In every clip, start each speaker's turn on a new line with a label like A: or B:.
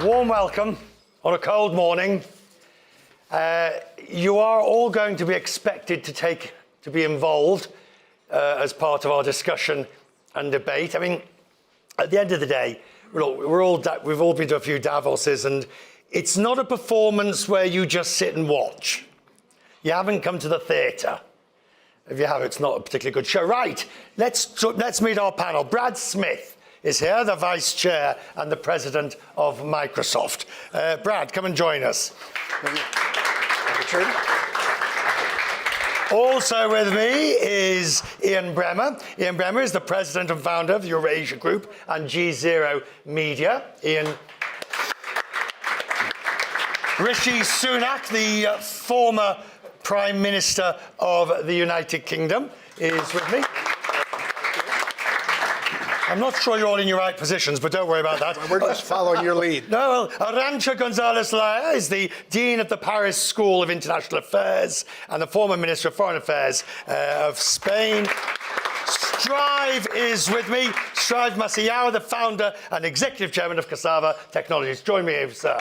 A: Warm welcome on a cold morning. You are all going to be expected to be involved as part of our discussion and debate. I mean, at the end of the day, we've all been to a few Davoses, and it's not a performance where you just sit and watch. You haven't come to the theatre. If you have, it's not a particularly good show. Right, let's meet our panel. Brad Smith is here, the Vice Chair and the President of Microsoft. Brad, come and join us.
B: Thank you.
A: Also with me is Ian Bremmer. Ian Bremmer is the President and Founder of the Eurasia Group and GZERO Media. Ian. Rishi Sunak, the former Prime Minister of the United Kingdom, is with me. I'm not sure you're all in your right positions, but don't worry about that.
B: We're just following your lead.
A: No, Arancha González Laya is the Dean of the Paris School of International Affairs and the former Minister of Foreign Affairs of Spain. Strive is with me. Strive Masayao, the founder and executive chairman of Cassava Technologies. Join me, sir.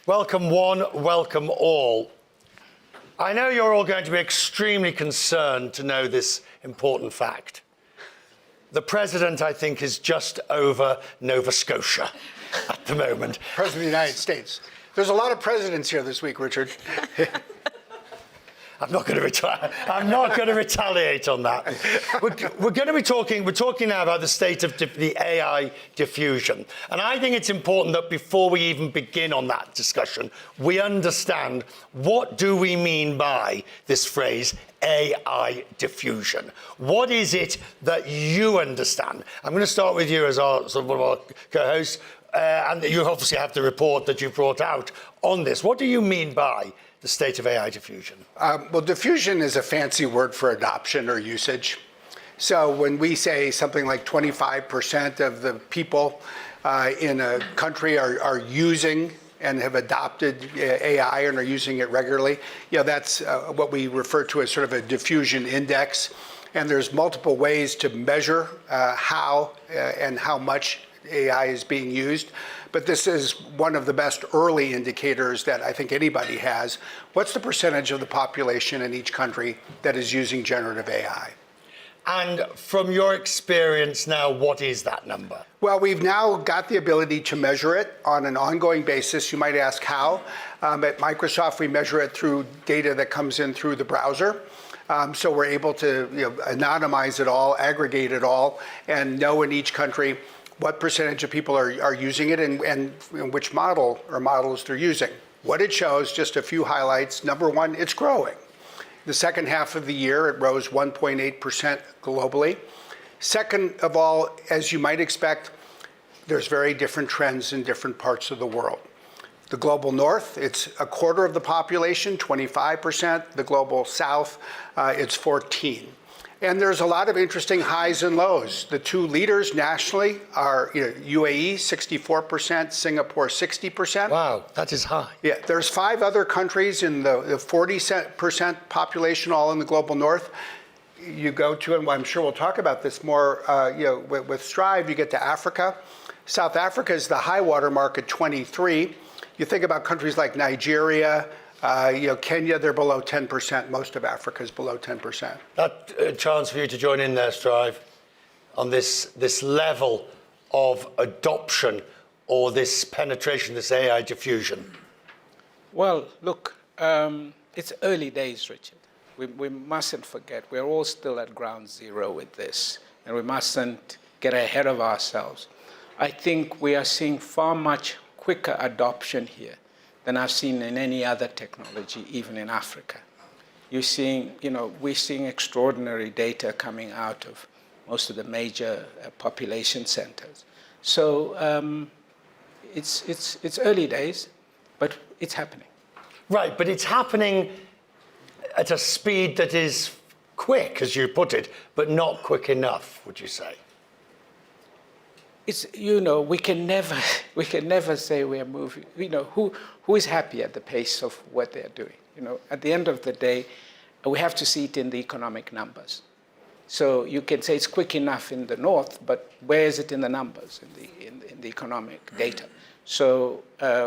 A: Welcome one, welcome all. I know you're all going to be extremely concerned to know this important fact. The President, I think, is just over Nova Scotia at the moment.
B: President of the United States. There's a lot of presidents here this week, Richard.
A: I'm not going to retaliate on that. We're talking now about the state of the AI diffusion. And I think it's important that before we even begin on that discussion, we understand what do we mean by this phrase, AI diffusion. What is it that you understand? I'm going to start with you as one of our co-hosts, and you obviously have the report that you brought out on this. What do you mean by the state of AI diffusion?
B: Well, diffusion is a fancy word for adoption or usage. So when we say something like 25% of the people in a country are using and have adopted AI and are using it regularly, that's what we refer to as sort of a diffusion index. And there's multiple ways to measure how and how much AI is being used. But this is one of the best early indicators that I think anybody has. What's the percentage of the population in each country that is using generative AI?
A: And from your experience now, what is that number?
B: Well, we've now got the ability to measure it on an ongoing basis. You might ask how. At Microsoft, we measure it through data that comes in through the browser. So we're able to anonymize it all, aggregate it all, and know in each country what percentage of people are using it and which model or models they're using. What it shows, just a few highlights. Number one, it's growing. The second half of the year, it rose 1.8% globally. Second of all, as you might expect, there's very different trends in different parts of the world. The global north, it's a quarter of the population, 25%. The global south, it's 14%. And there's a lot of interesting highs and lows. The two leaders nationally are UAE, 64%, Singapore, 60%.
A: Wow, that is high.
B: Yeah, there's 5 other countries in the 40% population, all in the global north. You go to, and I'm sure we'll talk about this more, with Strive, you get to Africa. South Africa is the high water mark at 23. You think about countries like Nigeria, Kenya, they're below 10%. Most of Africa is below 10%.
A: That a chance for you to join in there, Strive, on this level of adoption or this penetration, this AI diffusion.
C: Well, look, it's early days, Richard. We mustn't forget, we're all still at ground zero with this, and we mustn't get ahead of ourselves. I think we are seeing far much quicker adoption here than I've seen in any other technology, even in Africa. You're seeing, we're seeing extraordinary data coming out of most of the major population centers. So it's early days, but it's happening.
A: Right, but it's happening at a speed that is quick, as you put it, but not quick enough, would you say?
C: It's, we can never say we are moving. Who is happy at the pace of what they're doing? At the end of the day, we have to see it in the economic numbers. So you can say it's quick enough in the north, but where is it in the numbers, in the economic data? So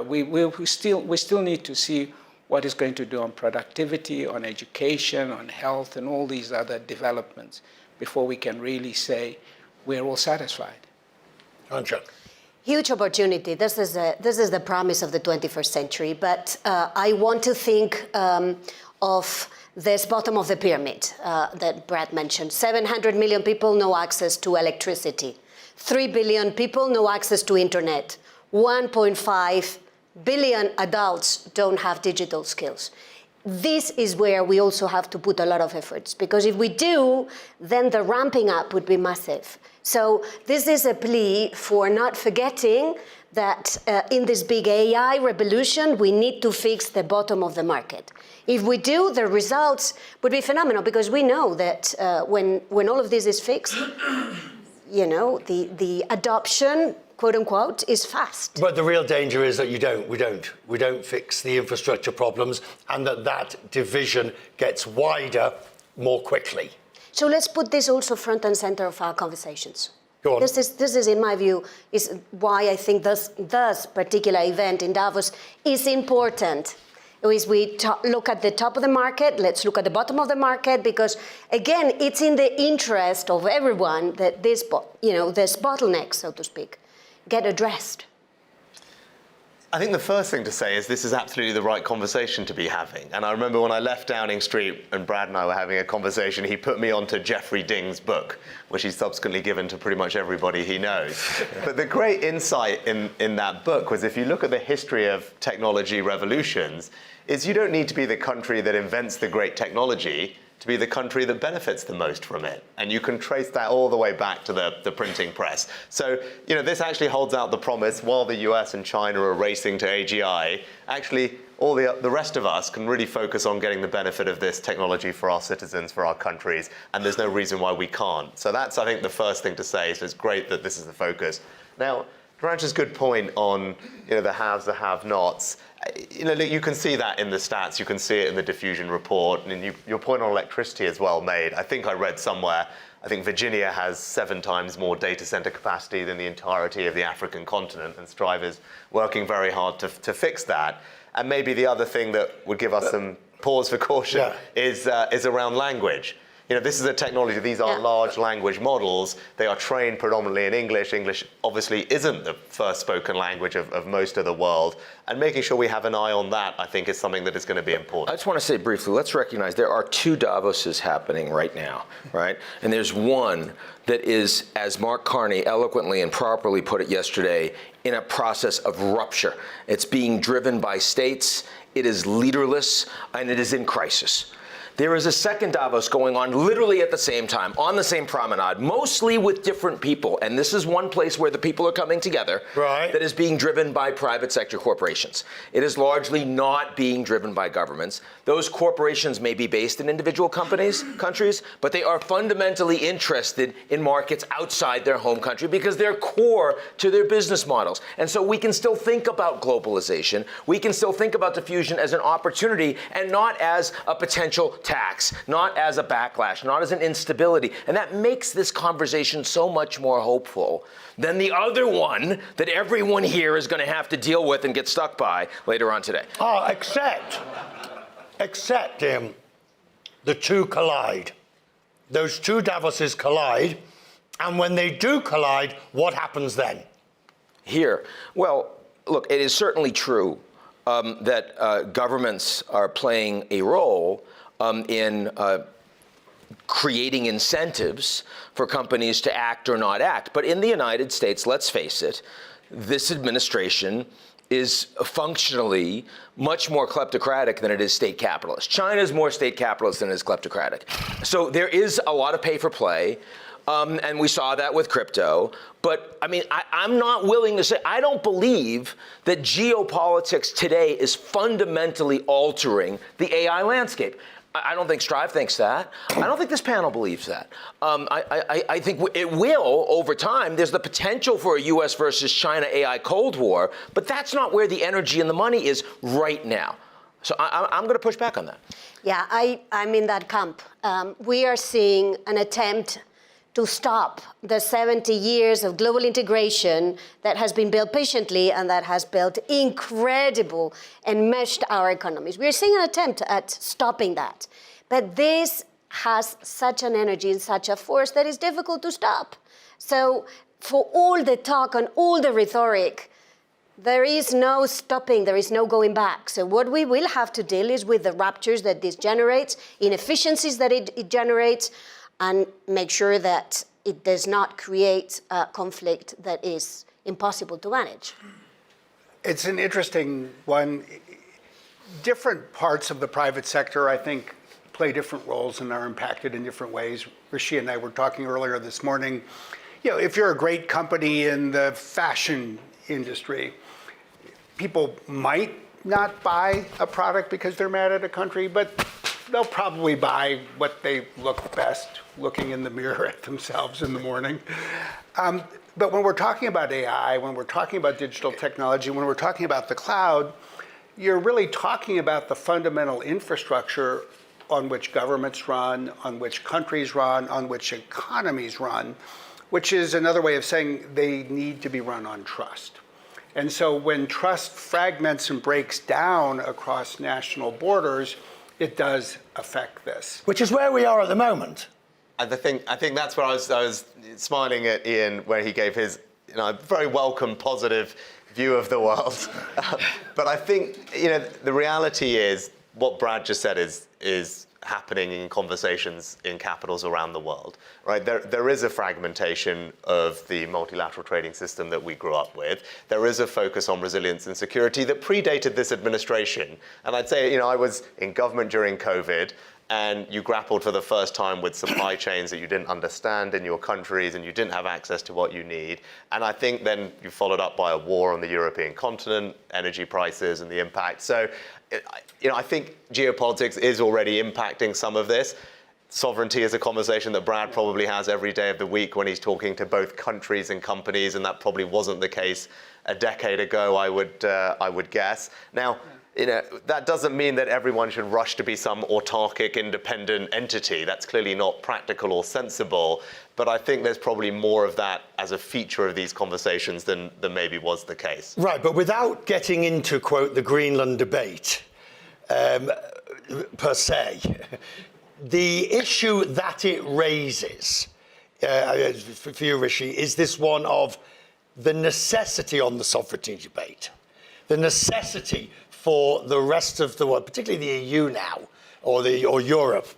C: we still need to see what it's going to do on productivity, on education, on health, and all these other developments before we can really say we're all satisfied.
A: Arancha.
D: Huge opportunity. This is the promise of the 21st century. But I want to think of this bottom of the pyramid that Brad mentioned. 700 million people, no access to electricity. 3 billion people, no access to internet. 1.5 billion adults don't have digital skills. This is where we also have to put a lot of efforts, because if we do, then the ramping up would be massive. So this is a plea for not forgetting that in this big AI revolution, we need to fix the bottom of the market. If we do, the results would be phenomenal, because we know that when all of this is fixed, you know, the adoption, quote unquote, is fast.
A: But the real danger is that we don't fix the infrastructure problems, and that division gets wider more quickly.
D: So let's put this also front and center of our conversations.
A: Go on.
D: This is, in my view, is why I think this particular event in Davos is important. Is we look at the top of the market, let's look at the bottom of the market, because again, it's in the interest of everyone that this bottleneck, so to speak, get addressed.
E: I think the first thing to say is this is absolutely the right conversation to be having. And I remember when I left Downing Street and Brad and I were having a conversation, he put me onto Jeffrey Ding's book, which he's subsequently given to pretty much everybody he knows. But the great insight in that book was, if you look at the history of technology revolutions, is you don't need to be the country that invents the great technology to be the country that benefits the most from it. And you can trace that all the way back to the printing press. So, you know, this actually holds out the promise, while the US and China are racing to AGI, actually all the rest of us can really focus on getting the benefit of this technology for our citizens, for our countries, and there's no reason why we can't. So that's, I think, the first thing to say. So it's great that this is the focus. Now, Arancha's good point on, you know, the haves, the have-nots. You know, you can see that in the stats, you can see it in the diffusion report, and your point on electricity is well made. I think I read somewhere, I think Virginia has 7 times more data center capacity than the entirety of the African continent, and Strive is working very hard to fix that. And maybe the other thing that would give us some pause for caution is around language. You know, this is a technology, these are large language models. They are trained predominantly in English. English obviously isn't the first spoken language of most of the world. And making sure we have an eye on that, I think, is something that is going to be important.
F: I just want to say briefly, let's recognize there are 2 Davoses happening right now, right? And there's one that is, as Mark Carney eloquently and properly put it yesterday, in a process of rupture. It's being driven by states, it is leaderless, and it is in crisis. There is a second Davos going on literally at the same time, on the same promenade, mostly with different people. And this is one place where the people are coming together that is being driven by private sector corporations. It is largely not being driven by governments. Those corporations may be based in individual countries, but they are fundamentally interested in markets outside their home country because they're core to their business models. And so we can still think about globalization. We can still think about diffusion as an opportunity and not as a potential tax, not as a backlash, not as an instability. And that makes this conversation so much more hopeful than the other one that everyone here is going to have to deal with and get stuck by later on today.
A: Oh, except the 2 collide. Those 2 Davoses collide, and when they do collide, what happens then?
F: Here, well, look, it is certainly true that governments are playing a role in creating incentives for companies to act or not act. But in the United States, let's face it, this administration is functionally much more kleptocratic than it is state capitalist. China is more state capitalist than it is kleptocratic. So there is a lot of pay for play. And we saw that with crypto. But I mean, I'm not willing to say, I don't believe that geopolitics today is fundamentally altering the AI landscape. I don't think Strive thinks that. I don't think this panel believes that. I think it will over time. There's the potential for a US versus China AI Cold War, but that's not where the energy and the money is right now. So I'm going to push back on that.
D: Yeah, I'm in that camp. We are seeing an attempt to stop the 70 years of global integration that has been built patiently and that has built incredible and meshed our economies. We're seeing an attempt at stopping that. But this has such an energy and such a force that is difficult to stop. So for all the talk and all the rhetoric, there is no stopping, there is no going back. So what we will have to deal is with the ruptures that this generates, inefficiencies that it generates, and make sure that it does not create a conflict that is impossible to manage.
B: It's an interesting one. Different parts of the private sector, I think, play different roles and are impacted in different ways. Rishi and I were talking earlier this morning. If you're a great company in the fashion industry, people might not buy a product because they're mad at a country, but they'll probably buy what they look best looking in the mirror at themselves in the morning. But when we're talking about AI, when we're talking about digital technology, when we're talking about the cloud, you're really talking about the fundamental infrastructure on which governments run, on which countries run, on which economies run, which is another way of saying they need to be run on trust. And so when trust fragments and breaks down across national borders, it does affect this.
A: Which is where we are at the moment.
E: I think that's where I was smiling at Ian when he gave his very welcome, positive view of the world. But I think the reality is what Brad just said is happening in conversations in capitals around the world, right? There is a fragmentation of the multilateral trading system that we grew up with. There is a focus on resilience and security that predated this administration. And I'd say, I was in government during COVID, and you grappled for the first time with supply chains that you didn't understand in your countries, and you didn't have access to what you need. And I think then you followed up by a war on the European continent, energy prices and the impact. So, I think geopolitics is already impacting some of this. Sovereignty is a conversation that Brad probably has every day of the week when he's talking to both countries and companies, and that probably wasn't the case a decade ago, I would guess. Now, that doesn't mean that everyone should rush to be some autarkic, independent entity. That's clearly not practical or sensible. But I think there's probably more of that as a feature of these conversations than maybe was the case.
A: Right, but without getting into, quote, the Greenland debate, per se, the issue that it raises, for you, Rishi, is this one of the necessity on the sovereignty debate, the necessity for the rest of the world, particularly the EU now, or Europe,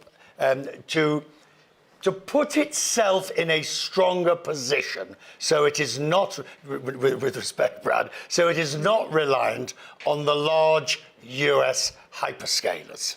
A: to put itself in a stronger position, so it is not, with respect, Brad, so it is not reliant on the large US hyperscalers.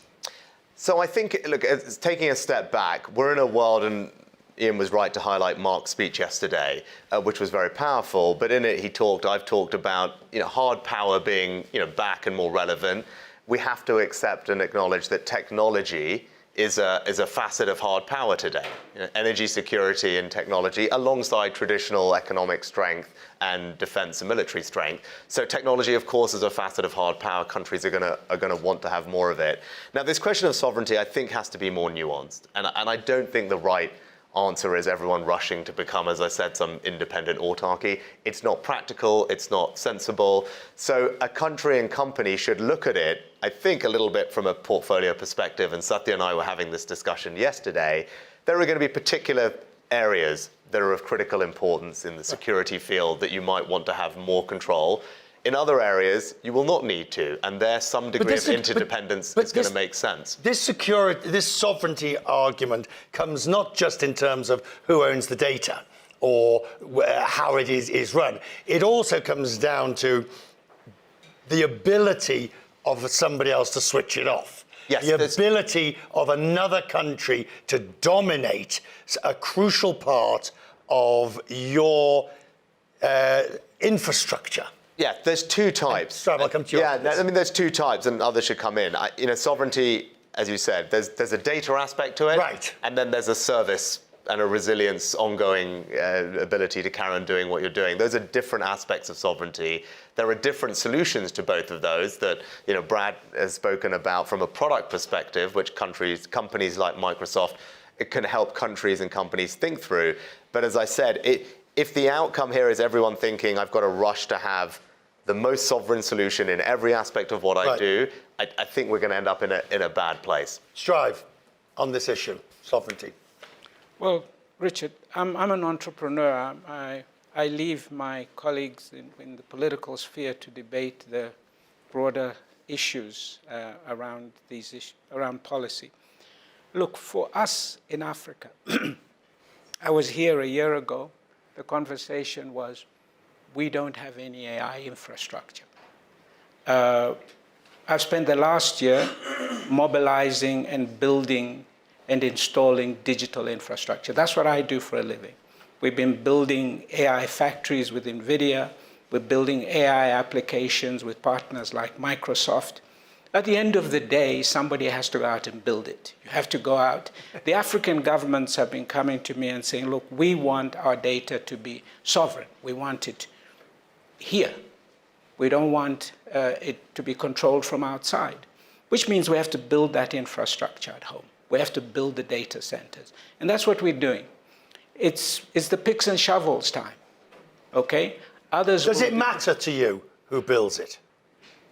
E: So I think, look, taking a step back, we're in a world, and Ian was right to highlight Mark's speech yesterday, which was very powerful. But in it, I've talked about hard power being back and more relevant. We have to accept and acknowledge that technology is a facet of hard power today. Energy security and technology alongside traditional economic strength and defense and military strength. So technology, of course, is a facet of hard power. Countries are gonna want to have more of it. Now, this question of sovereignty, I think, has to be more nuanced. And I don't think the right answer is everyone rushing to become, as I said, some independent autarky. It's not practical, it's not sensible. So a country and company should look at it, I think, a little bit from a portfolio perspective, and Satya and I were having this discussion yesterday. There are going to be particular areas that are of critical importance in the security field that you might want to have more control. In other areas, you will not need to, and there some degree of interdependence is going to make sense.
A: This sovereignty argument comes not just in terms of who owns the data or how it is run. It also comes down to the ability of somebody else to switch it off.
E: Yes,
A: the ability of another country to dominate a crucial part of your infrastructure.
E: Yeah, there's two types.
A: Sorry, I'll come to you.
E: Yeah, I mean, there's two types, and others should come in. Sovereignty, as you said, there's a data aspect to it,
A: right?
E: And then there's a service and a resilience, ongoing ability to carry on doing what you're doing. Those are different aspects of sovereignty. There are different solutions to both of those that Brad has spoken about from a product perspective, which companies like Microsoft, it can help countries and companies think through. But as I said, if the outcome here is everyone thinking I've got to rush to have the most sovereign solution in every aspect of what I do, I think we're going to end up in a bad place.
A: Strive on this issue, sovereignty.
C: Well, Richard, I'm an entrepreneur. I leave my colleagues in the political sphere to debate the broader issues around these issues, around policy. Look, for us in Africa, I was here a year ago. The conversation was, we don't have any AI infrastructure. I've spent the last year mobilizing and building and installing digital infrastructure. That's what I do for a living. We've been building AI factories with NVIDIA. We're building AI applications with partners like Microsoft. At the end of the day, somebody has to go out and build it. You have to go out. The African governments have been coming to me and saying, look, we want our data to be sovereign. We want it here. We don't want it to be controlled from outside, which means we have to build that infrastructure at home. We have to build the data centers. And that's what we're doing. It's the picks and shovels time, okay?
A: Does it matter to you who builds it?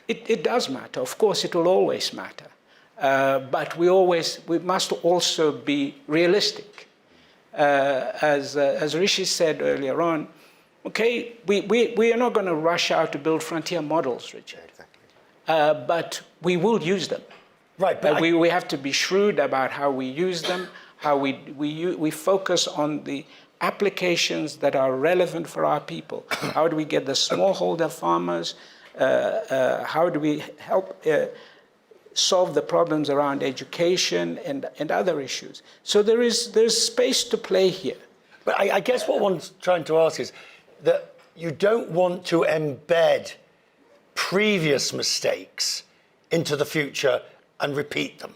C: It does matter. Of course, it will always matter. But we must also be realistic. As Rishi said earlier on, okay, we are not going to rush out to build frontier models, Richard. Exactly. But we will use them.
A: Right, but
C: we have to be shrewd about how we use them, how we focus on the applications that are relevant for our people. How do we get the smallholder farmers? How do we help solve the problems around education and other issues? So there's space to play here.
A: But I guess what one's trying to ask is that you don't want to embed previous mistakes into the future and repeat them.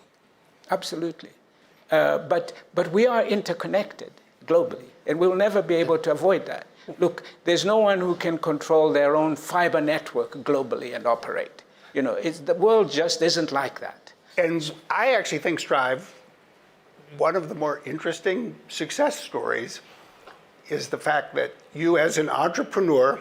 C: Absolutely. But we are interconnected globally, and we'll never be able to avoid that. Look, there's no one who can control their own fiber network globally and operate. The world just isn't like that.
B: And I actually think Strive, one of the more interesting success stories is the fact that you as an entrepreneur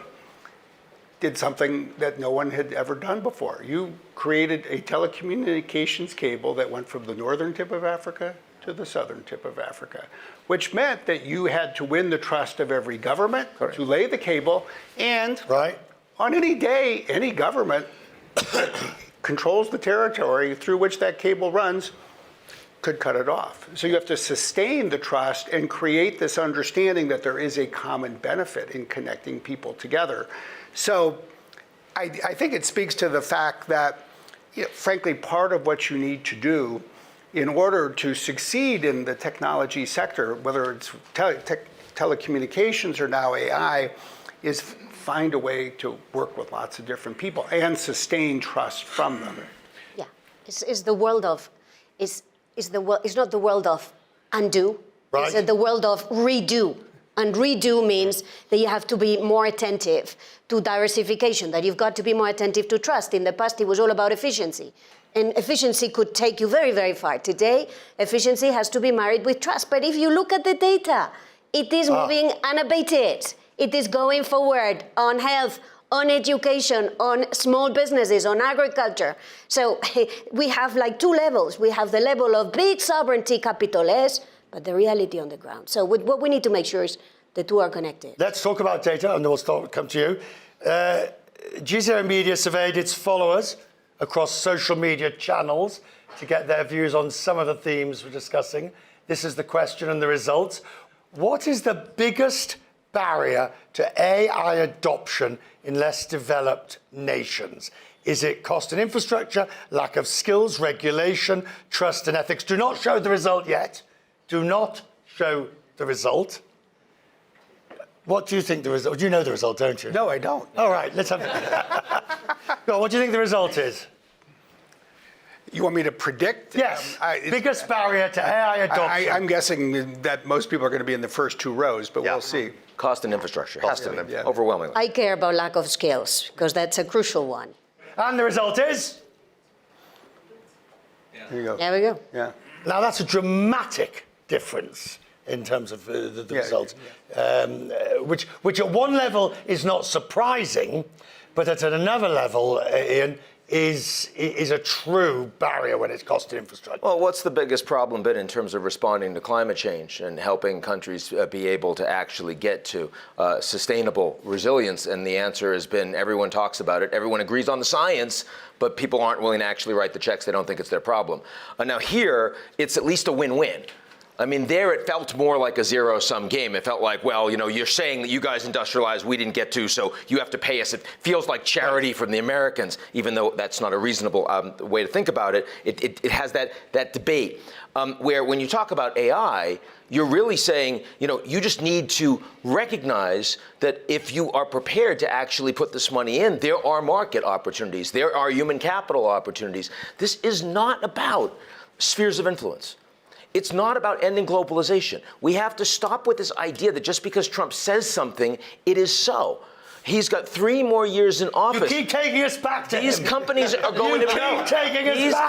B: did something that no one had ever done before. You created a telecommunications cable that went from the northern tip of Africa to the southern tip of Africa, which meant that you had to win the trust of every government to lay the cable, and on any day, any government that controls the territory through which that cable runs could cut it off. So you have to sustain the trust and create this understanding that there is a common benefit in connecting people together. So I think it speaks to the fact that, frankly, part of what you need to do in order to succeed in the technology sector, whether it's telecommunications or now AI, is find a way to work with lots of different people and sustain trust from them.
D: Yeah, it's the world of, it's not the world of undo, it's the world of redo. And redo means that you have to be more attentive to diversification, that you've got to be more attentive to trust. In the past, it was all about efficiency. And efficiency could take you very, very far. Today, efficiency has to be married with trust. But if you look at the data, it is moving unabated. It is going forward on health, on education, on small businesses, on agriculture. So we have like two levels. We have the level of big sovereignty, capital S, but the reality on the ground. So what we need to make sure is the two are connected.
A: Let's talk about data, and then we'll come to you. GZERO Media surveyed its followers across social media channels to get their views on some of the themes we're discussing. This is the question and the results. What is the biggest barrier to AI adoption in less developed nations? Is it cost and infrastructure, lack of skills, regulation, trust and ethics? Do not show the result yet. Do not show the result. What do you think the result? You know the result, don't you?
B: No, I don't.
A: All right, let's have it. Go on, what do you think the result is?
B: You want me to predict?
A: Yes, biggest barrier to AI adoption.
B: I'm guessing that most people are going to be in the first two rows, but we'll see.
F: Cost and infrastructure has to be, overwhelmingly.
D: I care about lack of skills, because that's a crucial one.
A: And the result is?
B: There you go.
D: There we go.
B: Yeah.
A: Now that's a dramatic difference in terms of the results, which at one level is not surprising, but at another level, Ian, is a true barrier when it's costing infrastructure.
F: Well, what's the biggest problem been in terms of responding to climate change and helping countries be able to actually get to sustainable resilience? And the answer has been everyone talks about it, everyone agrees on the science, but people aren't willing to actually write the checks. They don't think it's their problem. Now here, it's at least a win-win. I mean, there it felt more like a zero-sum game. It felt like, well, you know, you're saying that you guys industrialized, we didn't get to, so you have to pay us. It feels like charity from the Americans, even though that's not a reasonable way to think about it. It has that debate where when you talk about AI, you're really saying, you know, you just need to recognize that if you are prepared to actually put this money in, there are market opportunities, there are human capital opportunities. This is not about spheres of influence. It's not about ending globalization. We have to stop with this idea that just because Trump says something, it is so. He's got 3 more years in office.
A: You keep taking us back to
F: These
A: him.
F: companies are going to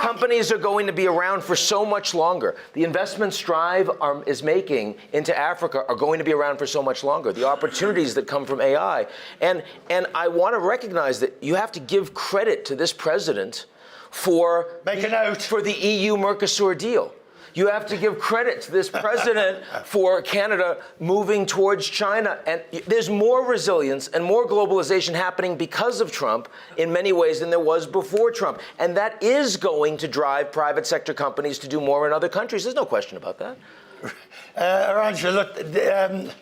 F: companies are going to be around for so much longer. The investments Strive is making into Africa are going to be around for so much longer. The opportunities that come from AI, and I want to recognize that you have to give credit to this president for the EU-Mercosur deal. You have to give credit to this president for Canada moving towards China. And there's more resilience and more globalization happening because of Trump in many ways than there was before Trump. And that is going to drive private sector companies to do more in other countries. There's no question about that.
A: Arancha, look,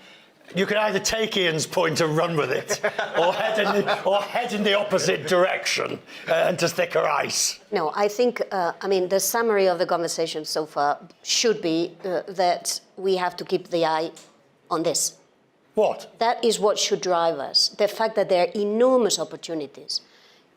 A: you can either take Ian's point and run with it, or head in the opposite direction and just thicker ice.
D: No, I think, I mean, the summary of the conversation so far should be that we have to keep the eye on this.
A: What?
D: That is what should drive us. The fact that there are enormous opportunities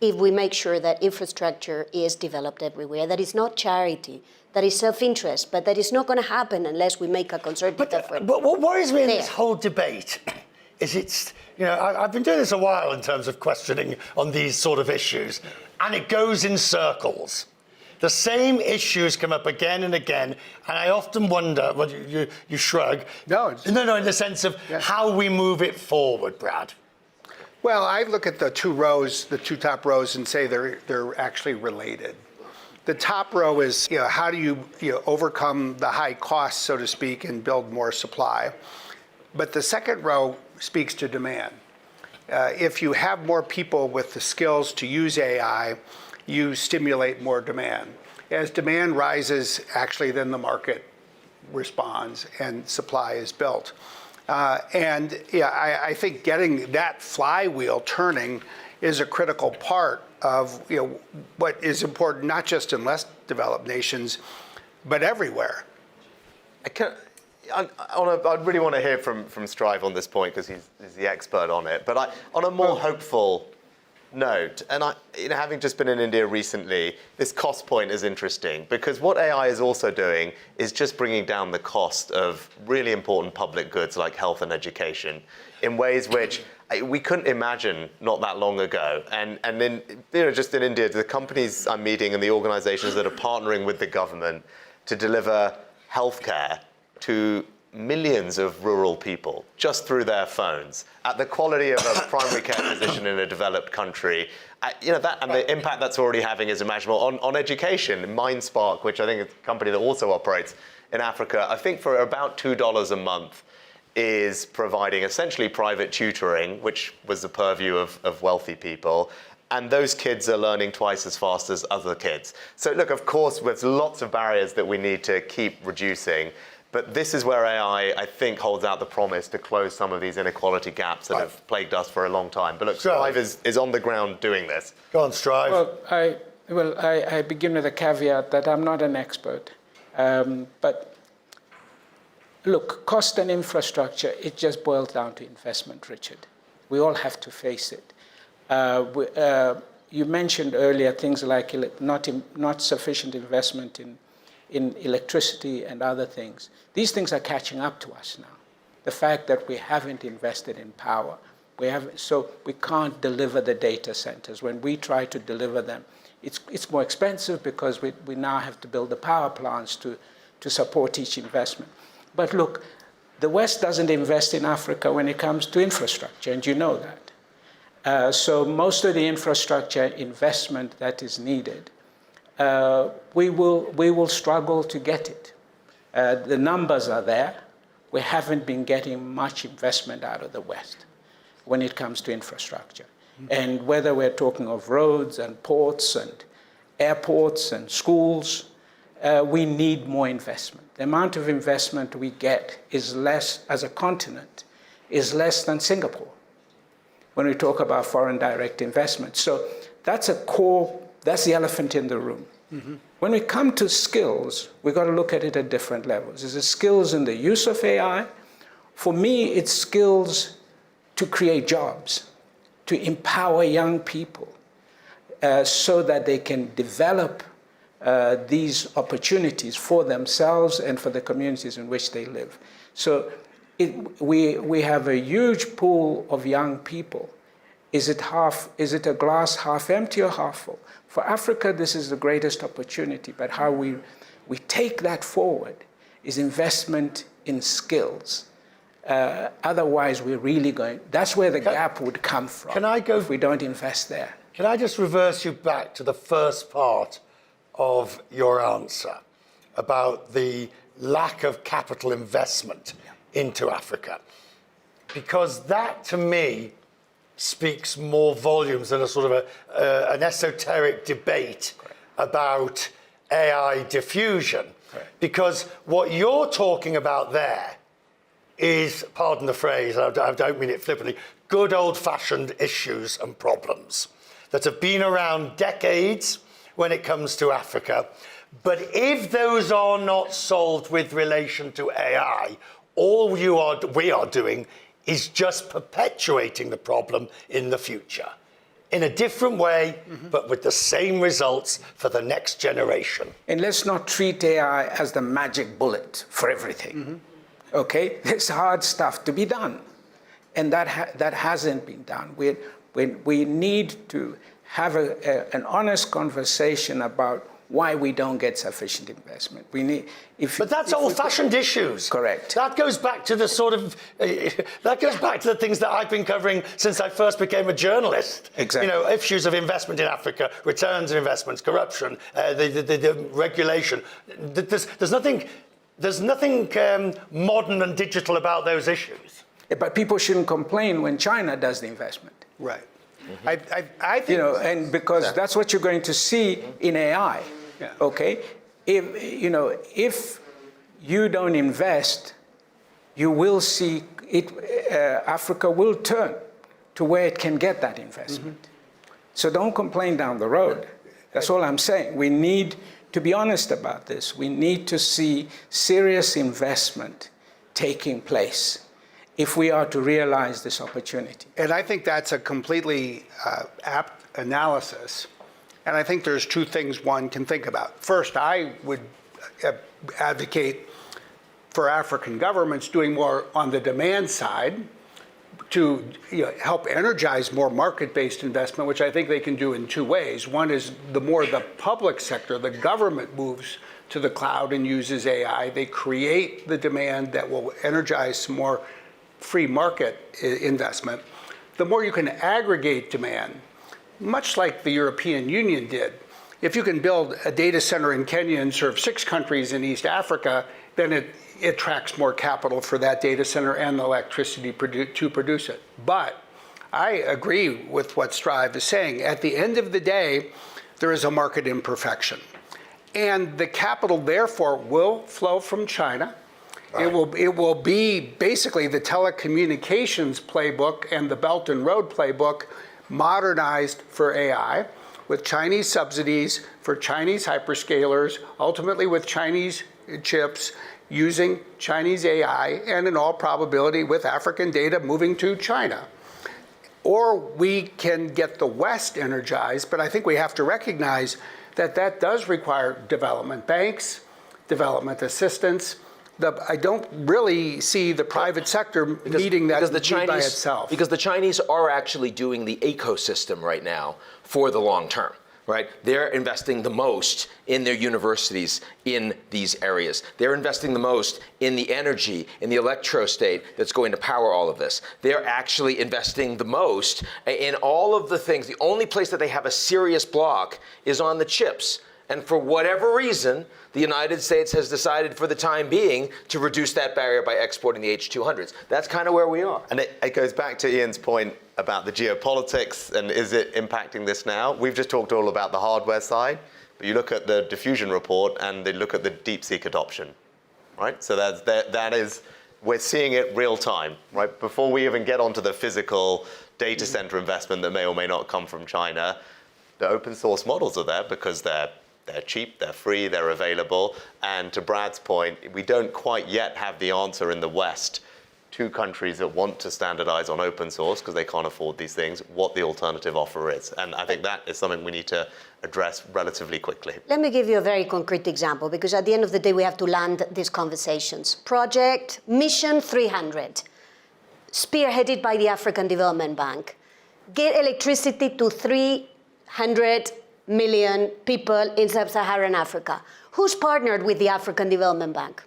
D: if we make sure that infrastructure is developed everywhere, that it's not charity, that is self-interest, but that is not going to happen unless we make a concerted effort.
A: But what worries me in this whole debate is it's, you know, I've been doing this a while in terms of questioning on these sort of issues, and it goes in circles. The same issues come up again and again, and I often wonder, well, you shrug. No, in the sense of how we move it forward, Brad.
B: Well, I look at the two top rows, and say they're actually related. The top row is, you know, how do you overcome the high costs, so to speak, and build more supply. But the second row speaks to demand. If you have more people with the skills to use AI, you stimulate more demand. As demand rises, actually, then the market responds and supply is built. I think getting that flywheel turning is a critical part of what is important, not just in less developed nations, but everywhere.
E: I really want to hear from Strive on this point because he's the expert on it. But on a more hopeful note, and having just been in India recently, this cost point is interesting because what AI is also doing is just bringing down the cost of really important public goods like health and education in ways which we couldn't imagine not that long ago. And then, just in India, the companies I'm meeting and the organizations that are partnering with the government to deliver healthcare to millions of rural people just through their phones at the quality of a primary care physician in a developed country, that and the impact that's already having is imaginable on education. MindSpark, which I think is a company that also operates in Africa, I think for about $2 a month, is providing essentially private tutoring, which was the purview of wealthy people. And those kids are learning twice as fast as other kids. So look, of course, there's lots of barriers that we need to keep reducing. But this is where AI, I think, holds out the promise to close some of these inequality gaps that have plagued us for a long time. But look, Strive is on the ground doing this.
A: Go on, Strive.
C: Well, I begin with a caveat that I'm not an expert. But look, cost and infrastructure, it just boils down to investment, Richard. We all have to face it. you mentioned earlier things like not sufficient investment in electricity and other things. These things are catching up to us now. The fact that we haven't invested in power, so we can't deliver the data centers. When we try to deliver them, it's more expensive because we now have to build the power plants to support each investment. But look, the West doesn't invest in Africa when it comes to infrastructure, and you know that. So most of the infrastructure investment that is needed, we will struggle to get it. The numbers are there. We haven't been getting much investment out of the West when it comes to infrastructure. And whether we're talking of roads and ports and airports and schools, we need more investment. The amount of investment we get is less, as a continent, is less than Singapore when we talk about foreign direct investment. So that's a core, that's the elephant in the room. Mm-hmm. When we come to skills, we've got to look at it at different levels. Is it skills in the use of AI? For me, it's skills to create jobs, to empower young people so that they can develop these opportunities for themselves and for the communities in which they live. So we have a huge pool of young people. Is it a glass half empty or half full? For Africa, this is the greatest opportunity, but how we take that forward is investment in skills. Otherwise, we're really that's where the gap would come from.
A: Can I go,
C: if we don't invest there?
A: Can I just reverse you back to the first part of your answer about the lack of capital investment into Africa? Because that, to me, speaks more volumes than a sort of an esoteric debate about AI diffusion. Because what you're talking about there is, pardon the phrase, I don't mean it flippantly, good old-fashioned issues and problems that have been around decades when it comes to Africa. But if those are not solved with relation to AI, all we are doing is just perpetuating the problem in the future in a different way, but with the same results for the next generation.
C: And let's not treat AI as the magic bullet for everything. Okay, there's hard stuff to be done, and that hasn't been done. We need to have an honest conversation about why we don't get sufficient investment.
A: But that's old-fashioned issues.
C: Correct.
A: That goes back to the the things that I've been covering since I first became a journalist.
C: Exactly.
A: You know, issues of investment in Africa, returns on investments, corruption, the regulation. There's nothing modern and digital about those issues.
C: Yeah, but people shouldn't complain when China does the investment.
B: Right. I think,
C: you know, and because that's what you're going to see in AI.
B: Yeah.
C: Okay, if you don't invest, you will see it. Africa will turn to where it can get that investment. So don't complain down the road. That's all I'm saying. We need to be honest about this. We need to see serious investment taking place if we are to realize this opportunity.
B: And I think that's a completely apt analysis. And I think there's two things one can think about. First, I would advocate for African governments doing more on the demand side to help energize more market-based investment, which I think they can do in two ways. One is the more the public sector, the government moves to the cloud and uses AI, they create the demand that will energize some more free market investment. The more you can aggregate demand, much like the European Union did. If you can build a data center in Kenya and serve 6 countries in East Africa, then it attracts more capital for that data center and the electricity to produce it. But I agree with what Strive is saying. At the end of the day, there is a market imperfection. And the capital, therefore, will flow from China. Right. It will be basically the telecommunications playbook and the Belt and Road playbook modernized for AI, with Chinese subsidies for Chinese hyperscalers, ultimately with Chinese chips, using Chinese AI, and in all probability with African data moving to China. or we can get the West energized, but I think we have to recognize that that does require development banks, development assistance. I don't really see the private sector meeting that need by itself.
F: Because the Chinese are actually doing the ecosystem right now for the long term. Right? They're investing the most in their universities in these areas. They're investing the most in the energy, in the electrostate that's going to power all of this. They're actually investing the most in all of the things. The only place that they have a serious block is on the chips. And for whatever reason, the United States has decided for the time being to reduce that barrier by exporting the H200s. That's kind of where we are.
E: And it goes back to Ian's point about the geopolitics and is it impacting this now? We've just talked all about the hardware side, but you look at the diffusion report and they look at the DeepSeek adoption, right? So that is, we're seeing it real time, right? Before we even get onto the physical data center investment that may or may not come from China, the open source models are there because they're cheap, they're free, they're available. And to Brad's point, we don't quite yet have the answer in the West to countries that want to standardize on open source because they can't afford these things, what the alternative offer is. And I think that is something we need to address relatively quickly.
D: Let me give you a very concrete example, because at the end of the day, we have to land these conversations. Project Mission 300, spearheaded by the African Development Bank. Get electricity to 300 million people in sub-Saharan Africa. Who's partnered with the African Development Bank?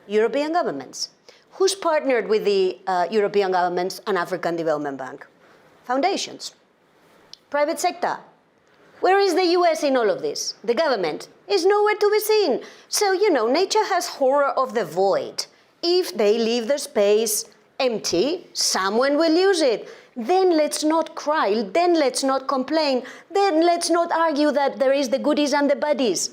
D: European governments. Who's partnered with the European governments and African Development Bank? Foundations. Private sector. Where is the US in all of this? The government is nowhere to be seen. So, nature has horror of the void. If they leave the space empty, someone will use it. Then let's not cry, then let's not complain, then let's not argue that there is the goodies and the baddies.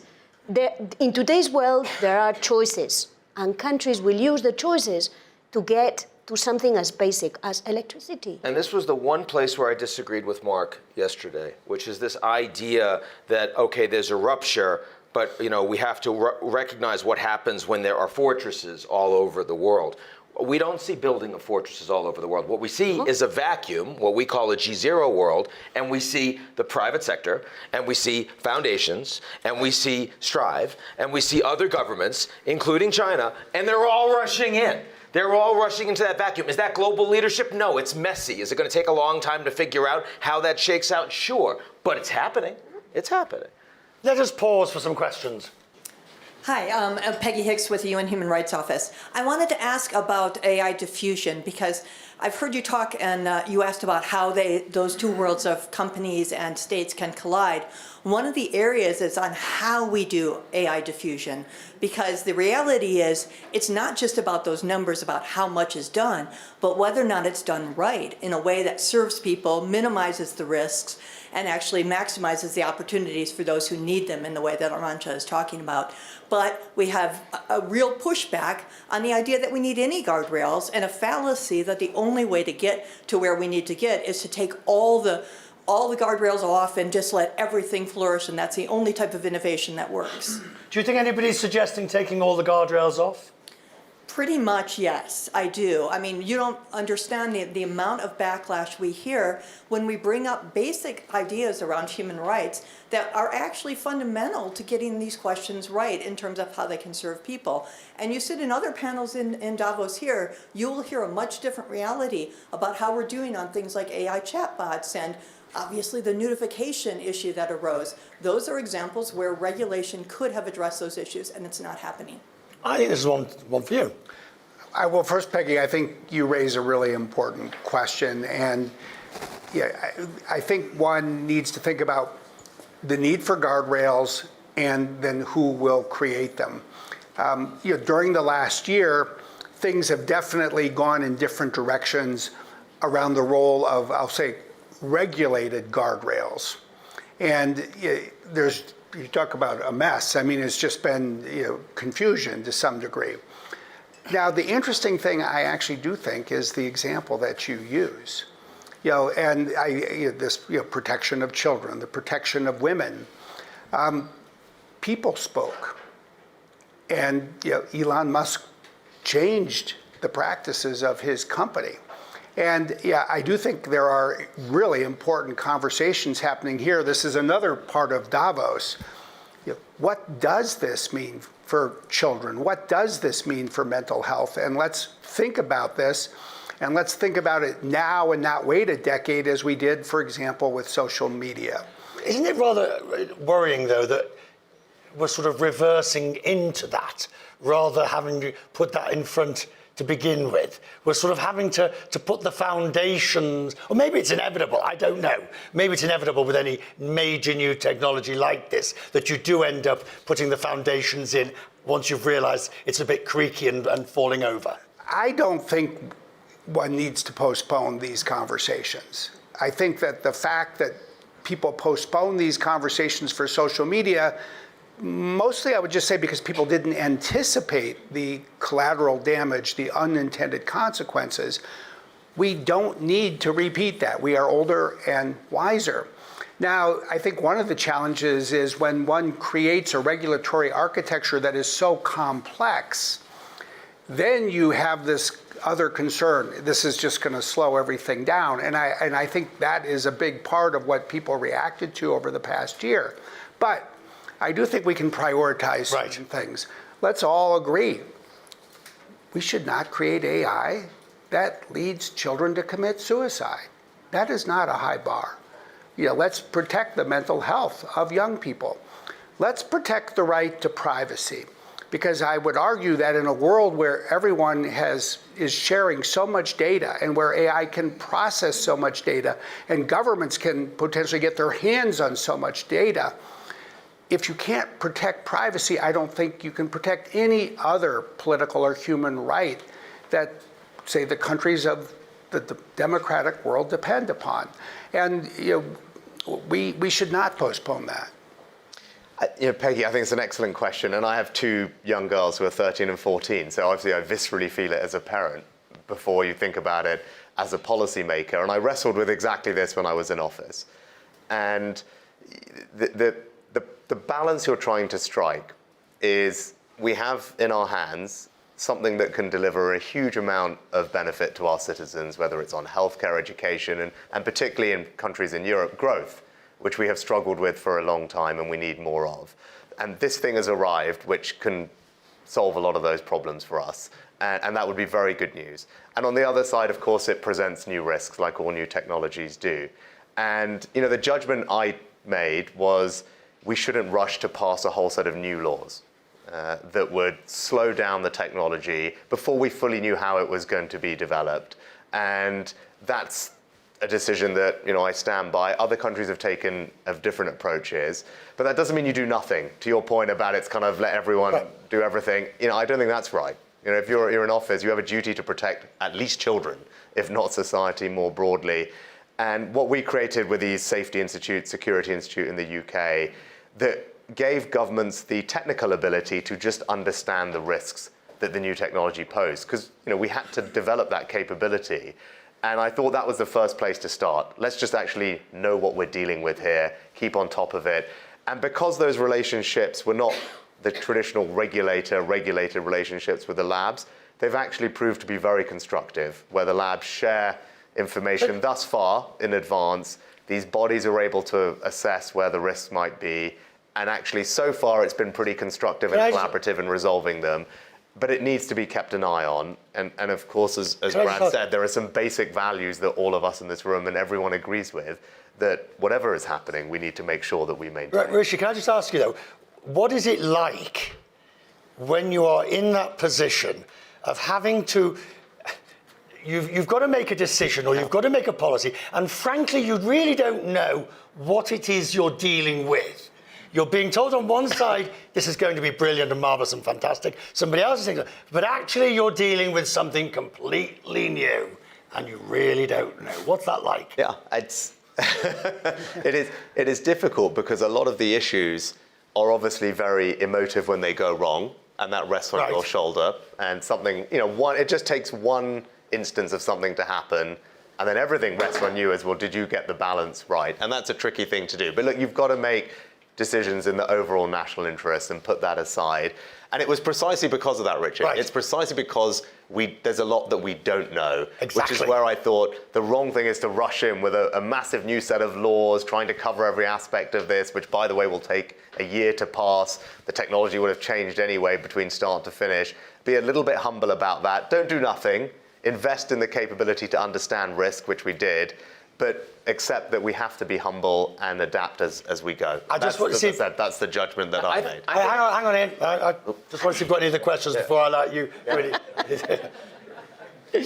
D: In today's world, there are choices, and countries will use the choices to get to something as basic as electricity.
F: And this was the one place where I disagreed with Mark yesterday, which is this idea that, okay, there's a rupture, but we have to recognize what happens when there are fortresses all over the world. We don't see building of fortresses all over the world. What we see is a vacuum, what we call a GZERO world, and we see the private sector, and we see foundations, and we see Strive, and we see other governments, including China, and they're all rushing in. They're all rushing into that vacuum. Is that global leadership? No, it's messy. Is it going to take a long time to figure out how that shakes out? Sure, but it's happening. It's happening.
A: Let us pause for some questions.
G: Hi, I'm Peggy Hicks with the UN Human Rights Office. I wanted to ask about AI diffusion because I've heard you talk and you asked about how those two worlds of companies and states can collide. One of the areas is on how we do AI diffusion, because the reality is it's not just about those numbers about how much is done, but whether or not it's done right in a way that serves people, minimizes the risks, and actually maximizes the opportunities for those who need them in the way that Arancha is talking about. But we have a real pushback on the idea that we need any guardrails, and a fallacy that the only way to get to where we need to get is to take all the guardrails off and just let everything flourish, and that's the only type of innovation that works.
A: Do you think anybody's suggesting taking all the guardrails off?
G: Pretty much, yes, I do. I mean, you don't understand the amount of backlash we hear when we bring up basic ideas around human rights that are actually fundamental to getting these questions right in terms of how they can serve people. And you sit in other panels in Davos here, you will hear a much different reality about how we're doing on things like AI chatbots and obviously the notification issue that arose. Those are examples where regulation could have addressed those issues, and it's not happening.
A: I think this is one for you.
B: Well, first, Peggy, I think you raise a really important question. And I think one needs to think about the need for guardrails and then who will create them. During the last year, things have definitely gone in different directions around the role of, I'll say, regulated guardrails. And you talk about a mess. I mean, it's just been confusion to some degree. Now, the interesting thing I actually do think is the example that you use, and this protection of children, the protection of women. People spoke, and Elon Musk changed the practices of his company. And yeah, I do think there are really important conversations happening here. This is another part of Davos. What does this mean for children? What does this mean for mental health? And let's think about this, and let's think about it now and not wait a decade as we did, for example, with social media.
A: Isn't it rather worrying, though, that we're sort of reversing into that rather having to put that in front to begin with? We're sort of having to put the foundations, or maybe it's inevitable, I don't know. Maybe it's inevitable with any major new technology like this, that you do end up putting the foundations in once you've realized it's a bit creaky and falling over.
B: I don't think one needs to postpone these conversations. I think that the fact that people postpone these conversations for social media, mostly I would just say because people didn't anticipate the collateral damage, the unintended consequences. We don't need to repeat that. We are older and wiser. Now, I think one of the challenges is when one creates a regulatory architecture that is so complex, then you have this other concern. This is just going to slow everything down. And I think that is a big part of what people reacted to over the past year. But I do think we can prioritize certain things. Let's all agree. We should not create AI that leads children to commit suicide. That is not a high bar. Let's protect the mental health of young people. Let's protect the right to privacy. Because I would argue that in a world where everyone is sharing so much data and where AI can process so much data and governments can potentially get their hands on so much data, if you can't protect privacy, I don't think you can protect any other political or human right that, say, the countries of the democratic world depend upon. And we should not postpone that.
E: Peggy, I think it's an excellent question, and I have two young girls who are 13 and 14, so obviously I viscerally feel it as a parent before you think about it as a policymaker, and I wrestled with exactly this when I was in office. And the balance you're trying to strike is we have in our hands something that can deliver a huge amount of benefit to our citizens, whether it's on healthcare, education, and particularly in countries in Europe, growth, which we have struggled with for a long time and we need more of. And this thing has arrived, which can solve a lot of those problems for us. And that would be very good news. And on the other side, of course, it presents new risks, like all new technologies do. And the judgment I made was we shouldn't rush to pass a whole set of new laws that would slow down the technology before we fully knew how it was going to be developed. And that's a decision that I stand by. Other countries have taken different approaches, but that doesn't mean you do nothing. To your point about it's kind of let everyone do everything. I don't think that's right. If you're in office, you have a duty to protect at least children, if not society more broadly. And what we created with the Safety Institute, Security Institute in the UK, that gave governments the technical ability to just understand the risks that the new technology posed, because we had to develop that capability. And I thought that was the first place to start. Let's just actually know what we're dealing with here, keep on top of it. And because those relationships were not the traditional regulator-regulated relationships with the labs, they've actually proved to be very constructive, where the labs share information thus far in advance. These bodies are able to assess where the risks might be. And actually, so far, it's been pretty constructive and collaborative in resolving them. But it needs to be kept an eye on. And of course, as Brad said, there are some basic values that all of us in this room and everyone agrees with, that whatever is happening, we need to make sure that we maintain.
A: Rishi, can I just ask you, though, what is it like when you are in that position of having to, you've got to make a decision or you've got to make a policy, and frankly, you really don't know what it is you're dealing with. You're being told on one side, this is going to be brilliant and marvelous and fantastic. Somebody else is saying, but actually you're dealing with something completely new and you really don't know. What's that like?
E: Yeah, it's it is difficult because a lot of the issues are obviously very emotive when they go wrong, and that rests on your shoulder. And something, it just takes one instance of something to happen, and then everything rests on you as well. Did you get the balance right? And that's a tricky thing to do. But look, you've got to make decisions in the overall national interest and put that aside. And it was precisely because of that, Richard.
A: Right.
E: It's precisely because there's a lot that we don't know,
A: Exactly.
E: which is where I thought the wrong thing is to rush in with a massive new set of laws trying to cover every aspect of this, which, by the way, will take a year to pass. The technology would have changed anyway between start to finish. Be a little bit humble about that. Don't do nothing. Invest in the capability to understand risk, which we did, but accept that we have to be humble and adapt as we go.
A: I just want to see.
E: That's the judgment that I made.
A: Hang on, Ian. I just want to see if you've got any other questions before I let you. Really.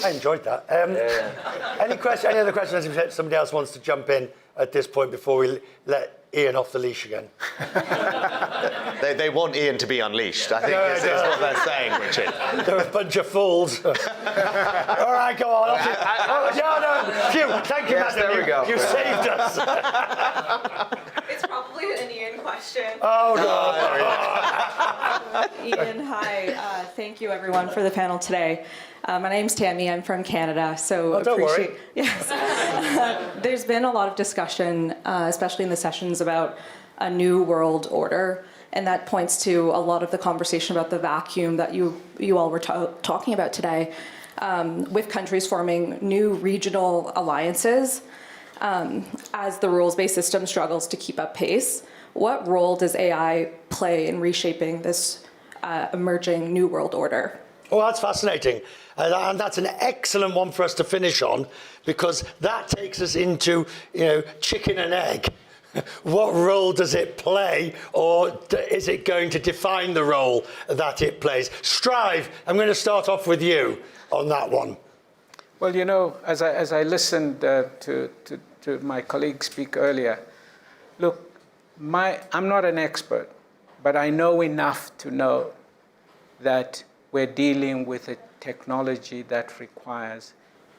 A: I enjoyed that. Any other questions? If somebody else wants to jump in at this point before we let Ian off the leash again.
E: They want Ian to be unleashed, I think is what they're saying, Richard.
A: They're a bunch of fools. All right, go on. Thank you,
F: Yes,
A: madam.
F: there we go.
A: You saved us.
H: It's probably an Ian question.
A: Oh, no.
H: Ian, hi. Thank you, everyone, for the panel today. My name's Tammy. I'm from Canada, so
A: don't worry.
H: Yes. There's been a lot of discussion, especially in the sessions, about a new world order, and that points to a lot of the conversation about the vacuum that you all were talking about today, with countries forming new regional alliances as the rules-based system struggles to keep up pace. What role does AI play in reshaping this emerging new world order?
A: Oh, that's fascinating. And that's an excellent one for us to finish on, because that takes us into, chicken and egg. What role does it play, or is it going to define the role that it plays? Strive, I'm going to start off with you on that one.
C: Well, as I listened to my colleague speak earlier, look, I'm not an expert, but I know enough to know that we're dealing with a technology that requires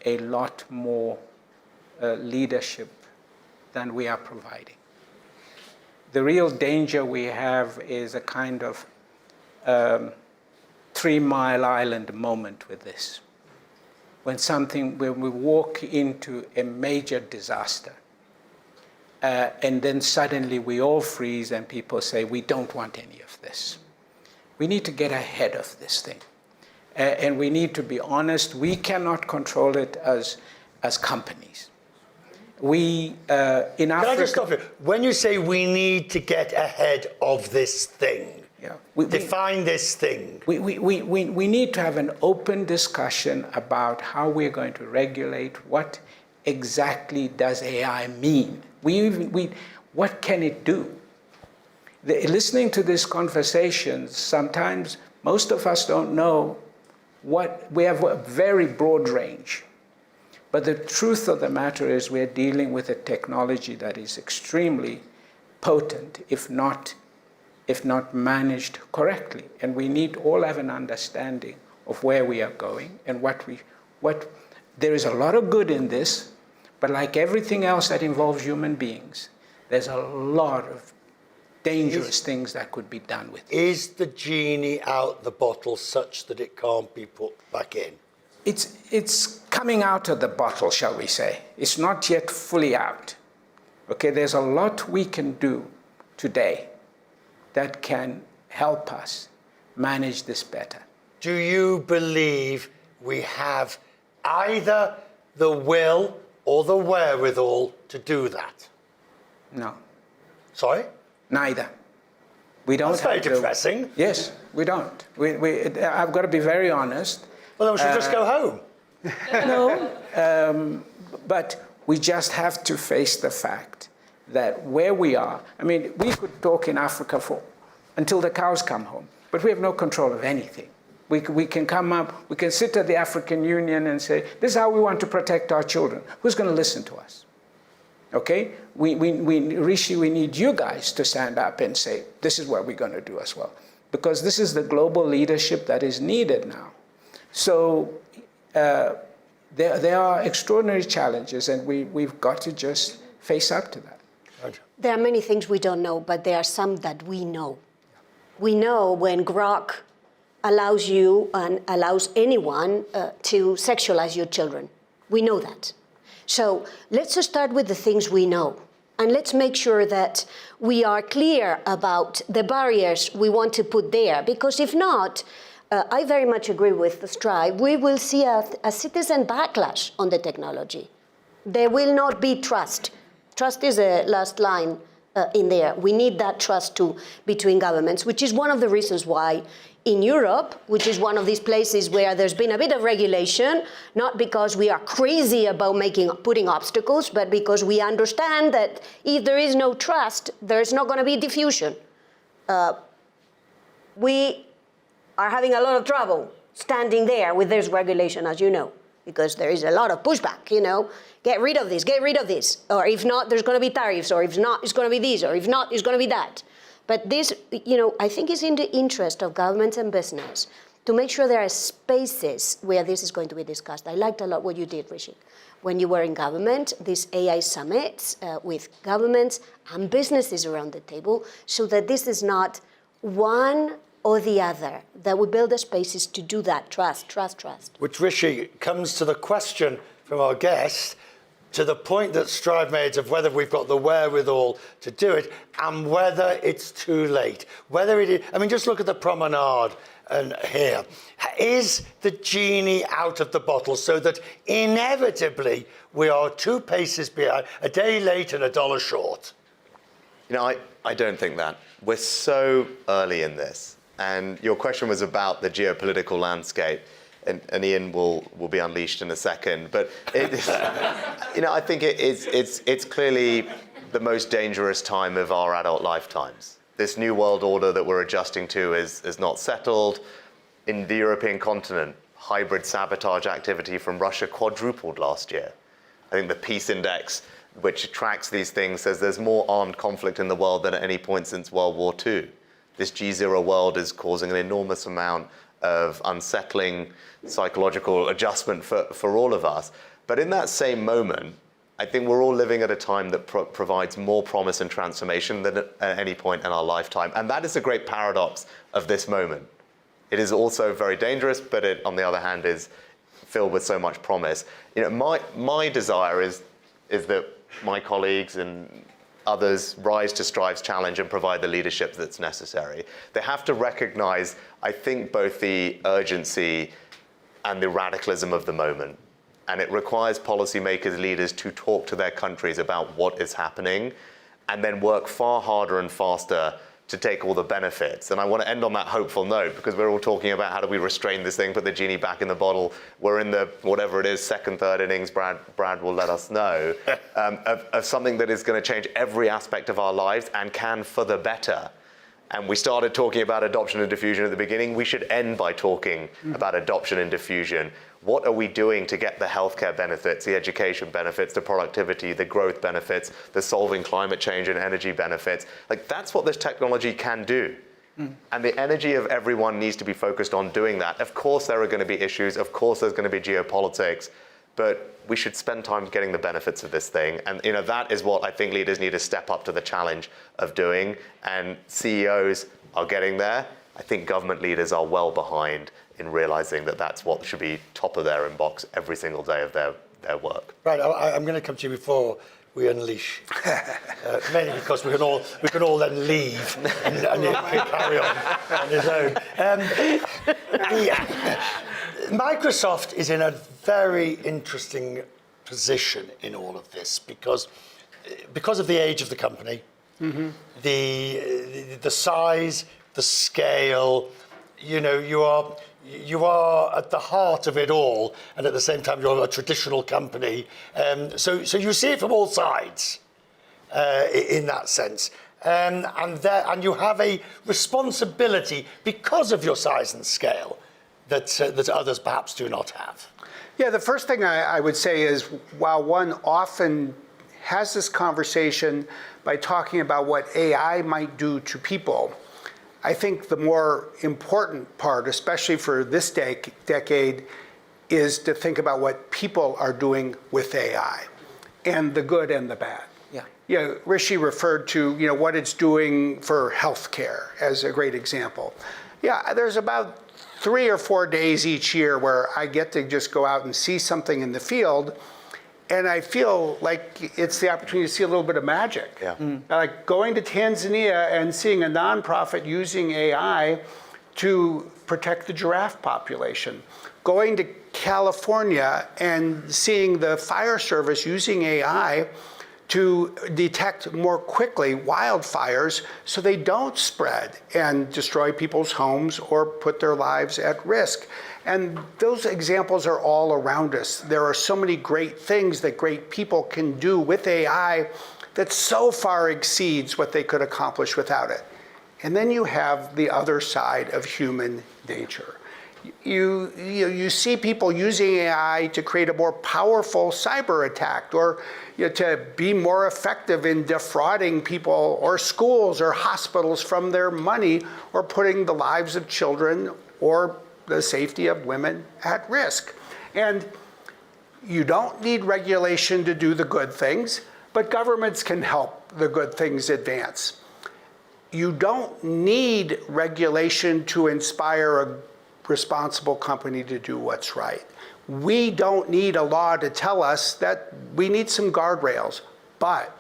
C: a lot more leadership than we are providing. The real danger we have is a kind of 3 Mile Island moment with this. When we walk into a major disaster, and then suddenly we all freeze and people say, we don't want any of this. We need to get ahead of this thing. And we need to be honest, we cannot control it as companies. In Africa...
A: Can I just stop you? When you say we need to get ahead of this thing, define this thing.
C: We need to have an open discussion about how we're going to regulate. What exactly does AI mean? What can it do? Listening to these conversations, sometimes most of us don't know we have a very broad range. But the truth of the matter is we're dealing with a technology that is extremely potent, if not managed correctly. And we need all have an understanding of where we are going and there is a lot of good in this, but like everything else that involves human beings, there's a lot of dangerous things that could be done with it.
A: Is the genie out the bottle such that it can't be put back in?
C: It's coming out of the bottle, shall we say. It's not yet fully out. Okay, there's a lot we can do today that can help us manage this better.
A: Do you believe we have either the will or the wherewithal to do that?
C: No.
A: Sorry?
C: Neither. We don't.
A: That's very depressing.
C: Yes, we don't. I've got to be very honest.
A: Well, then we should just go home.
C: No. But we just have to face the fact that where we are, we could talk in Africa until the cows come home, but we have no control of anything. We can come up, we can sit at the African Union and say, this is how we want to protect our children. Who's going to listen to us? Okay? Rishi, we need you guys to stand up and say, this is what we're going to do as well. Because this is the global leadership that is needed now. So there are extraordinary challenges, and we've got to just face up to that.
D: There are many things we don't know, but there are some that we know. We know when Grok allows you and allows anyone to sexualize your children. We know that. So let's just start with the things we know. And let's make sure that we are clear about the barriers we want to put there, because if not, I very much agree with the Strive, we will see a citizen backlash on the technology. There will not be trust. Trust is a last line in there. We need that trust too between governments, which is one of the reasons why in Europe, which is one of these places where there's been a bit of regulation, not because we are crazy about putting obstacles, but because we understand that if there is no trust, there's not going to be diffusion. We are having a lot of trouble standing there with this regulation, as you know, because there is a lot of pushback, get rid of this, or if not, there's going to be tariffs, or if not, it's going to be this, or if not, it's going to be that. But this, I think is in the interest of government and business to make sure there are spaces where this is going to be discussed. I liked a lot what you did, Rishi, when you were in government, these AI summits with governments and businesses around the table, so that this is not one or the other, that we build the spaces to do that, trust.
A: Which, Rishi, comes to the question from our guest, to the point that Strive made of whether we've got the wherewithal to do it and whether it's too late. Whether it is, just look at the promenade and here. Is the genie out of the bottle so that inevitably we are 2 paces behind, a day late and $1 short?
E: I don't think that. We're so early in this. And your question was about the geopolitical landscape. And Ian will be unleashed in a second, but I think it's clearly the most dangerous time of our adult lifetimes. This new world order that we're adjusting to is not settled. In the European continent, hybrid sabotage activity from Russia quadrupled last year. I think the Peace Index, which tracks these things, says there's more armed conflict in the world than at any point since World War II. This GZERO world is causing an enormous amount of unsettling psychological adjustment for all of us. But in that same moment, I think we're all living at a time that provides more promise and transformation than at any point in our lifetime. And that is the great paradox of this moment. It is also very dangerous, but it, on the other hand, is filled with so much promise. My desire is that my colleagues and others rise to Strive's challenge and provide the leadership that's necessary. They have to recognize, I think, both the urgency and the radicalism of the moment. And it requires policymakers, leaders to talk to their countries about what is happening and then work far harder and faster to take all the benefits. And I want to end on that hopeful note, because we're all talking about how do we restrain this thing, put the genie back in the bottle. We're in the, whatever it is, second, third innings, Brad will let us know, of something that is going to change every aspect of our lives and can for the better. And we started talking about adoption and diffusion at the beginning. We should end by talking about adoption and diffusion. What are we doing to get the healthcare benefits, the education benefits, the productivity, the growth benefits, the solving climate change and energy benefits? That's what this technology can do. And the energy of everyone needs to be focused on doing that. Of course, there are going to be issues. Of course, there's going to be geopolitics. But we should spend time getting the benefits of this thing. And that is what I think leaders need to step up to the challenge of doing. And CEOs are getting there. I think government leaders are well behind in realizing that that's what should be top of their inbox every single day of their work.
A: Right, I'm going to come to you before we unleash, mainly because we can all then leave and it can carry on his own. Microsoft is in a very interesting position in all of this because of the age of the company, the size, the scale. You are at the heart of it all, and at the same time you're a traditional company. So you see it from all sides in that sense. And you have a responsibility because of your size and scale that others perhaps do not have.
B: Yeah, the first thing I would say is, while one often has this conversation by talking about what AI might do to people, I think the more important part, especially for this decade, is to think about what people are doing with AI, and the good and the bad. Rishi referred to what it's doing for healthcare as a great example. There's about 3 or 4 days each year where I get to just go out and see something in the field, And I feel like it's the opportunity to see a little bit of magic.
E: Yeah.
B: Like going to Tanzania and seeing a nonprofit using AI to protect the giraffe population. Going to California and seeing the fire service using AI to detect more quickly wildfires so they don't spread and destroy people's homes or put their lives at risk. And those examples are all around us. There are so many great things that great people can do with AI that so far exceeds what they could accomplish without it. And then you have the other side of human nature. You see people using AI to create a more powerful cyber attack, or to be more effective in defrauding people or schools or hospitals from their money, or putting the lives of children or the safety of women at risk. And you don't need regulation to do the good things, but governments can help the good things advance. You don't need regulation to inspire a responsible company to do what's right. We don't need a law to tell us that we need some guardrails, but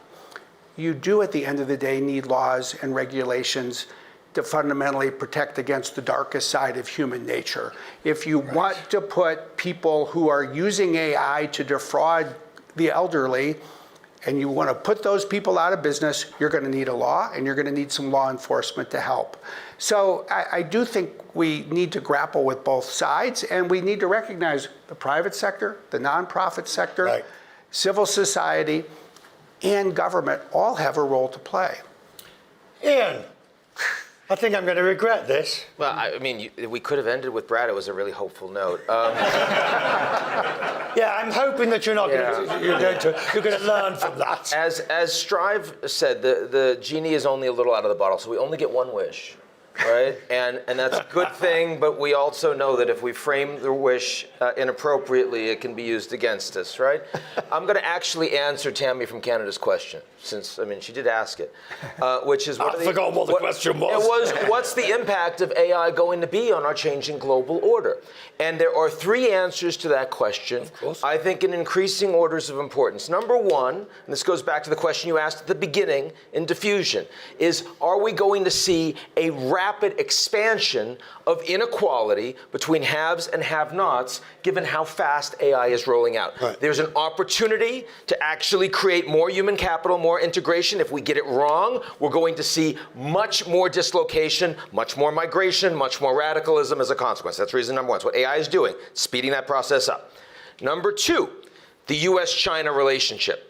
B: you do at the end of the day need laws and regulations to fundamentally protect against the darkest side of human nature. If you want to put people who are using AI to defraud the elderly, and you want to put those people out of business, you're going to need a law, and you're going to need some law enforcement to help. So I do think we need to grapple with both sides, and we need to recognize the private sector, the nonprofit sector, civil society, and government all have a role to play.
A: Ian, I think I'm going to regret this.
F: Well, I mean, we could have ended with Brad. It was a really hopeful note.
A: Yeah, I'm hoping that you're not going to learn from that.
F: As Strive said, the genie is only a little out of the bottle, so we only get one wish, right? And that's a good thing, but we also know that if we frame the wish inappropriately, it can be used against us, right? I'm going to actually answer Tammy from Canada's question, since, I mean, she did ask it, which is...
A: I forgot what the question was.
F: It was, what's the impact of AI going to be on our changing global order? And there are three answers to that question, I think in increasing orders of importance. Number one, and this goes back to the question you asked at the beginning in diffusion, is are we going to see a rapid expansion of inequality between haves and have-nots, given how fast AI is rolling out?
A: Right.
F: There's an opportunity to actually create more human capital, more integration. If we get it wrong, we're going to see much more dislocation, much more migration, much more radicalism as a consequence. That's reason number one. It's what AI is doing, speeding that process up. Number two, the US-China relationship.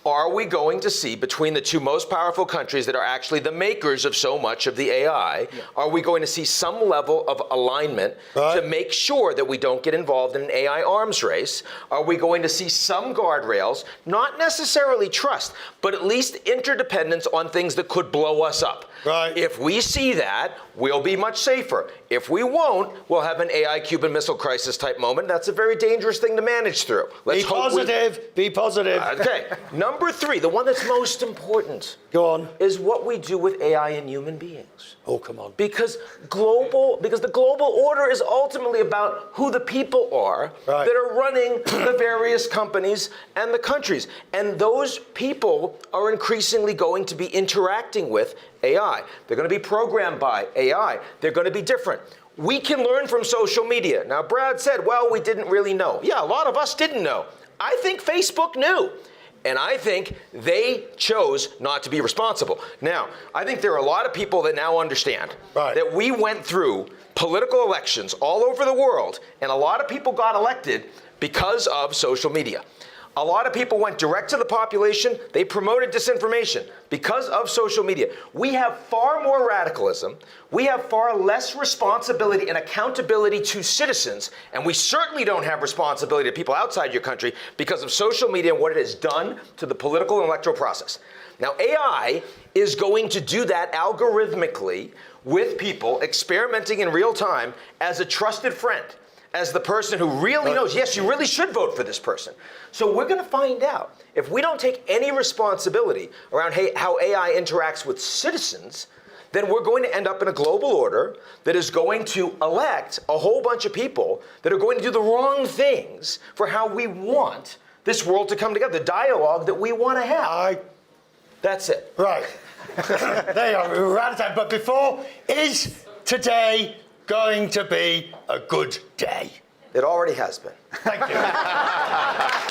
F: Are we going to see, between the two most powerful countries that are actually the makers of so much of the AI, are we going to see some level of alignment to make sure that we don't get involved in an AI arms race? Are we going to see some guardrails, not necessarily trust, but at least interdependence on things that could blow us up?
A: Right.
F: If we see that, we'll be much safer. If we won't, we'll have an AI Cuban Missile Crisis type moment. That's a very dangerous thing to manage through.
A: Be positive. Be positive.
F: Okay. Number three, the one that's most important.
A: Go on.
F: Is what we do with AI and human beings.
A: Oh, come on.
F: Because the global order is ultimately about who the people are that are running the various companies and the countries. And those people are increasingly going to be interacting with AI. They're going to be programmed by AI. They're going to be different. We can learn from social media. Now, Brad said, well, we didn't really know. Yeah, a lot of us didn't know. I think Facebook knew. And I think they chose not to be responsible. Now, I think there are a lot of people that now understand that we went through political elections all over the world, and a lot of people got elected because of social media. A lot of people went direct to the population. They promoted disinformation because of social media. We have far more radicalism. We have far less responsibility and accountability to citizens. And we certainly don't have responsibility to people outside your country because of social media and what it has done to the political and electoral process. Now, AI is going to do that algorithmically with people experimenting in real time as a trusted friend, as the person who really knows, yes, you really should vote for this person. So we're going to find out. If we don't take any responsibility around how AI interacts with citizens, then we're going to end up in a global order that is going to elect a whole bunch of people that are going to do the wrong things for how we want this world to come together, the dialogue that we want to have. That's it.
A: Right. There you are. We're out of time. But before, is today going to be a good day?
F: It already has been.
A: Thank you.